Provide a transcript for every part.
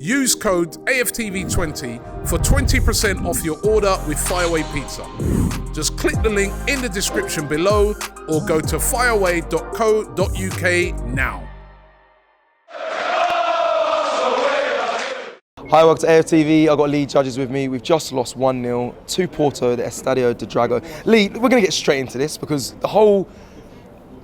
Use code AFTV20 for 20% off your order with Fireaway Pizza. Just click the link in the description below or go to fireaway.co.uk now. Hi, welcome to AFTV. I've got Lee judges with me. We've just lost 1-0 to Porto, the Estadio de Dragão. Lee, we're going to get straight into this because the whole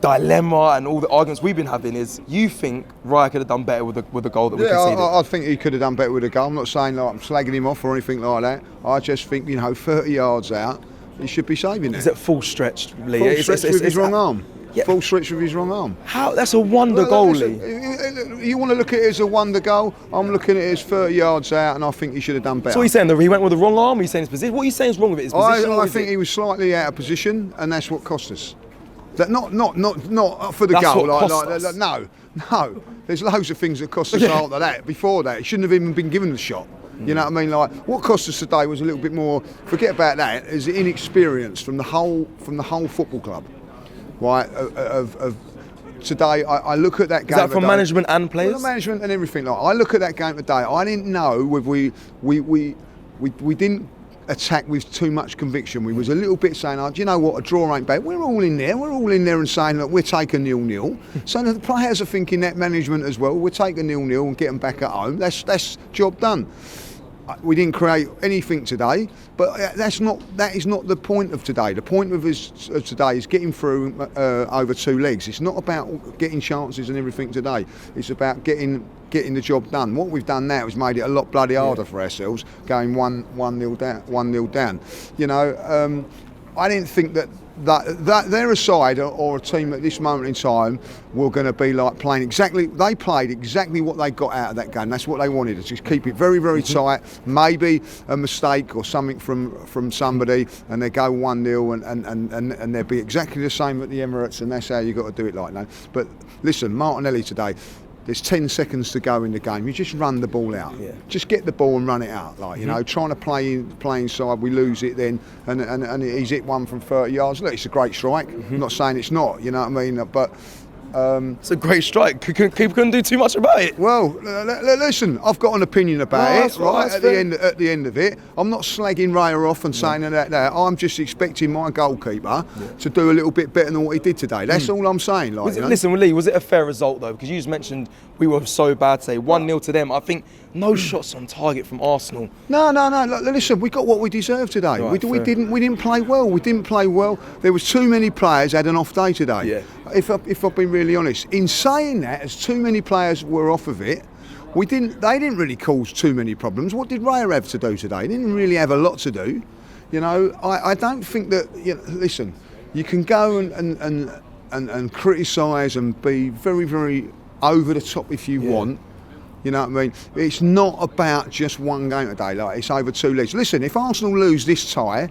dilemma and all the arguments we've been having is you think Raya could have done better with the goal that we conceded. I think he could have done better with the goal. I'm not saying like I'm slagging him off or anything like that. I just think, 30 yards out, he should be saving it. Is it full stretch, Lee? Full stretch with his wrong arm. Yeah. Full stretch with his wrong arm. How? That's a wonder goal, Lee. You want to look at it as a wonder goal? I'm looking at it as 30 yards out, and I think he should have done better. So what are you saying? He went with the wrong arm? Or are you saying his position? What are you saying is wrong with it? His position? I think he was slightly out of position, and that's what cost us. That not for the That's goal. what cost us. No. There's loads of things that cost us after that. Before that, he shouldn't have even been given the shot. You know what I mean? Like what cost us today was a little bit more. Forget about that. Is the inexperience from the whole football club, right? Of today, I look at that game. Is that from management and players? Well, management and everything. Like I look at that game today. I didn't know whether we didn't attack with too much conviction. We was a little bit saying, do you know what, a draw ain't bad. We're all in there and saying, look, we're taking 0-0. So the players are thinking that, management as well, we're taking 0-0 and get them back at home. That's job done. We didn't create anything today, but that is not the point of today. The point of today is getting through over two legs. It's not about getting chances and everything today. It's about getting the job done. What we've done now is made it a lot bloody harder for ourselves, going 1-0 down. I didn't think that they're a side or a team at this moment in time were going to be like playing exactly. They played exactly what they got out of that game. That's what they wanted, to just keep it very, very tight. Maybe a mistake or something from somebody, and they go 1-0 and they'll be exactly the same at the Emirates, and that's how you got to do it like that. But listen, Martinelli today. There's 10 seconds to go in the game. You just run the ball out. Yeah. Just get the ball and run it out. Trying to play inside, we lose it then, and he's hit one from 30 yards. Look, it's a great strike. I'm not saying it's not. You know what I mean? But it's a great strike. People couldn't do too much about it. Well, listen, I've got an opinion about it. Right at the end of it, I'm not slagging Raya off and saying that. I'm just expecting my goalkeeper to do a little bit better than what he did today. That's all I'm saying. Listen, Lee, was it a fair result though? Because you just mentioned we were so bad today. 1-0 to them. I think no shots on target from Arsenal. No. Listen, we got what we deserved today. Right, we didn't play well. There was too many players had an off day today. Yeah. If I've been really honest, in saying that, as too many players were off of it, they didn't really cause too many problems. What did Raya have to do today? He didn't really have a lot to do. I don't think that. Listen, you can go and criticise and be very, very over the top if you want. You know what I mean? It's not about just one game today. Like it's over two legs. Listen, if Arsenal lose this tie,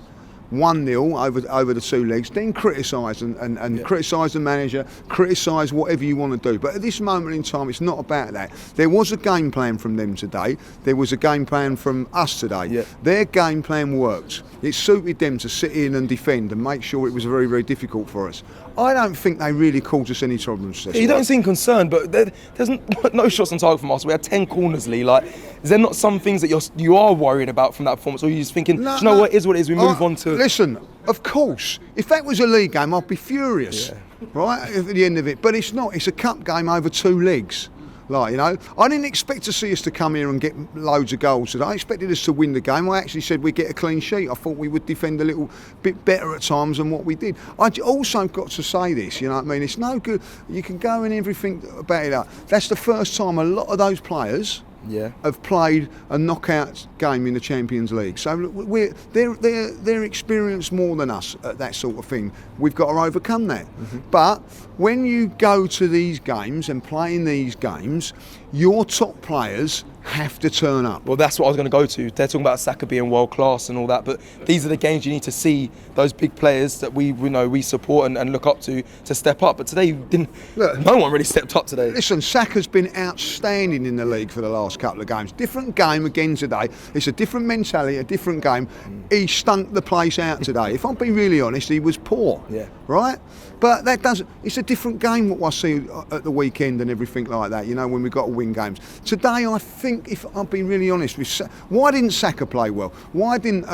1-0 over the two legs, then criticise and criticise the manager, criticise whatever you want to do. But at this moment in time, it's not about that. There was a game plan from them today. There was a game plan from us today. Yeah. Their game plan worked. It suited them to sit in and defend and make sure it was very, very difficult for us. I don't think they really caused us any problems. You don't seem concerned, but there's no shots on target from us. We had 10 corners, Lee. Is there not some things that you are worried about from that performance, or are you just thinking, what it is? We move on to. Listen, of course, if that was a league game, I'd be furious, right? At the end of it, but it's not. It's a cup game over two legs. I didn't expect to see us to come here and get loads of goals today. I expected us to win the game. I actually said we'd get a clean sheet. I thought we would defend a little bit better at times than what we did. I also got to say this, you know what I mean? It's no good. You can go and everything about it. That's the first time a lot of those players have played a knockout game in the Champions League. So they're experienced more than us at that sort of thing. We've got to overcome that. But when you go to these games and play in these games, your top players have to turn up. Well, that's what I was going to go to. They're talking about Saka being world class and all that, but these are the games you need to see those big players that we support and look up to step up. But today, no one really stepped up today. Listen, Saka's been outstanding in the league for the last couple of games. Different game again today. It's a different mentality, a different game. He stunk the place out today. If I'm being really honest, he was poor. Right? But it's a different game what I see at the weekend and everything like that, when we've got to win games. Today, I think think, if I'll be really honest, why didn't Saka play well? Why didn't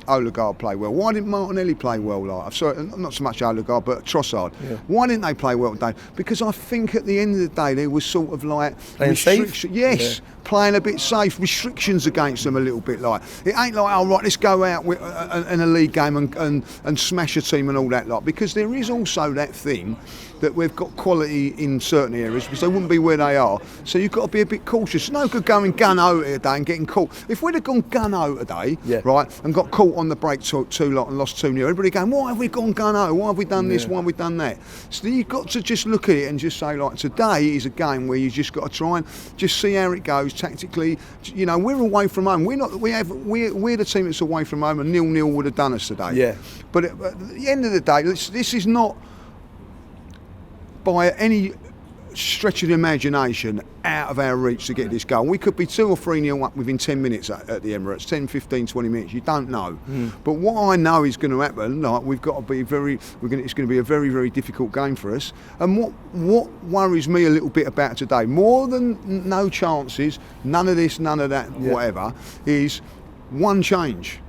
Odegaard play well? Why didn't Martinelli play well? Like, sorry, not so much Odegaard, but Trossard. Yeah. Why didn't they play well today? Because I think at the end of the day, there was sort of like restrictions. Yes, playing a bit safe, restrictions against them a little bit. Like, it ain't like, oh right, let's go out in a league game and smash a team and all that lot. Because there is also that thing that we've got quality in certain areas because they wouldn't be where they are. So you've got to be a bit cautious. It's no good going gun-ho today and getting caught. If we'd have gone gun-ho today, right, and got caught on the break too lot and lost 2-0, everybody going, why have we gone gun-ho? Why have we done this? Why have we done that? So you've got to just look at it and just say, like, today is a game where you just got to try and just see how it goes tactically. You know, we're away from home. We're the team that's away from home, and 0-0 would have done us today. Yeah. But at the end of the day, this is not by any stretch of the imagination out of our reach to get this goal. We could be 2 or 3-0 up within 10 minutes at the Emirates, 10, 15, 20 minutes. You don't know. But what I know is going to happen, like, we've got to be it's going to be a very, very difficult game for us. And what worries me a little bit about today, more than no chances, none of this, none of that, whatever, is one change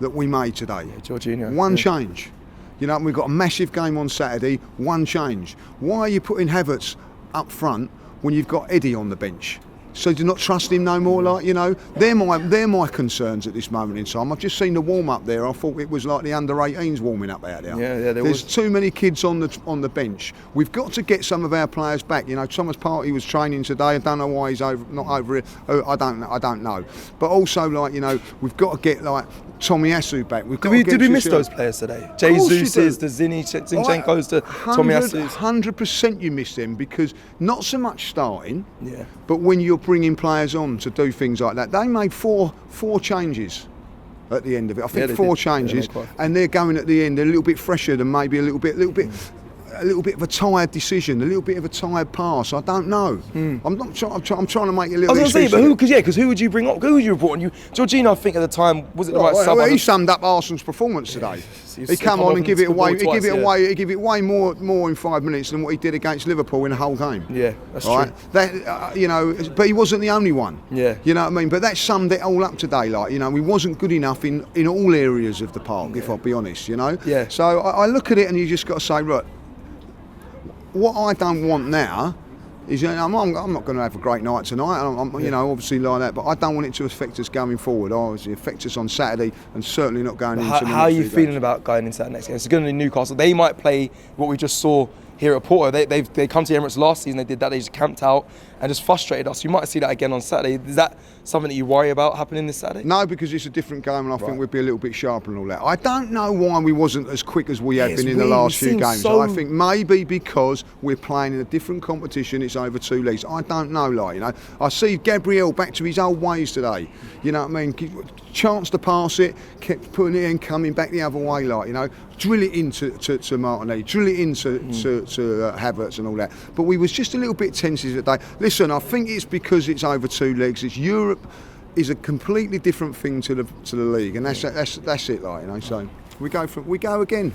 that we made today. Jorginho. One change. You know, we've got a massive game on Saturday, one change. Why are you putting Havertz up front when you've got Eddie on the bench? So do you not trust him no more? Like, you know, they're my concerns at this moment in time. I've just seen the warm up there. I thought it was like the under-18s warming up out there. Yeah, There's too many kids on the bench. We've got to get some of our players back. You know, Thomas Partey was training today. I don't know why he's not over here. I don't know. But also, like, you know, we've got to get like Tomiyasu back. Did we miss those players today? Jesus, the Zinchenko's, the Tomiyasus. 100% you missed them, because not so much starting, but when you're bringing players on to do things like that. They made four changes at the end of it. I think 4 changes, and they're going at the end. They're a little bit fresher than maybe a little bit of a tired decision, a little bit of a tired pass. I don't know. I'm trying to make it a little bit. I was going to say, but who would you bring up? Who would you report on? Jorginho, I think at the time, was it the right sub? Well, he summed up Arsenal's performance today. He come on and give it away. He give it way more in 5 minutes than what he did against Liverpool in the whole game. Yeah, that's true. That you know, but he wasn't the only one. Yeah, you know what I mean. But that summed it all up today. Like, you know, we wasn't good enough in all areas of the park. If I'll be honest, you know. Yeah. So I look at it and you just got to say, right, what I don't want now is, you know, I'm not going to have a great night tonight. You know, obviously like that, but I don't want it to affect us going forward. Obviously, affect us on Saturday, and certainly not going into. How are you feeling about going into that next game? It's going to be Newcastle. They might play what we just saw here at Porto. They come to the Emirates last season. They did that. They just camped out and just frustrated us. You might see that again on Saturday. Is that something that you worry about happening this Saturday? No, because it's a different game, and I think we'd be a little bit sharper and all that. I don't know why we wasn't as quick as we have been in the last few games. I think maybe because we're playing in a different competition. It's over 2 leagues. I don't know, like, you know. I see Gabriel back to his old ways today. You know what I mean? Chance to pass it, kept putting it in, coming back the other way, like, you know. Drill it into to Martinelli, drill it into to Havertz and all that. But we was just a little bit tense today. Listen, I think it's because it's over 2 legs. It's Europe is a completely different thing to the league, and that's it, like, you know. So we go again.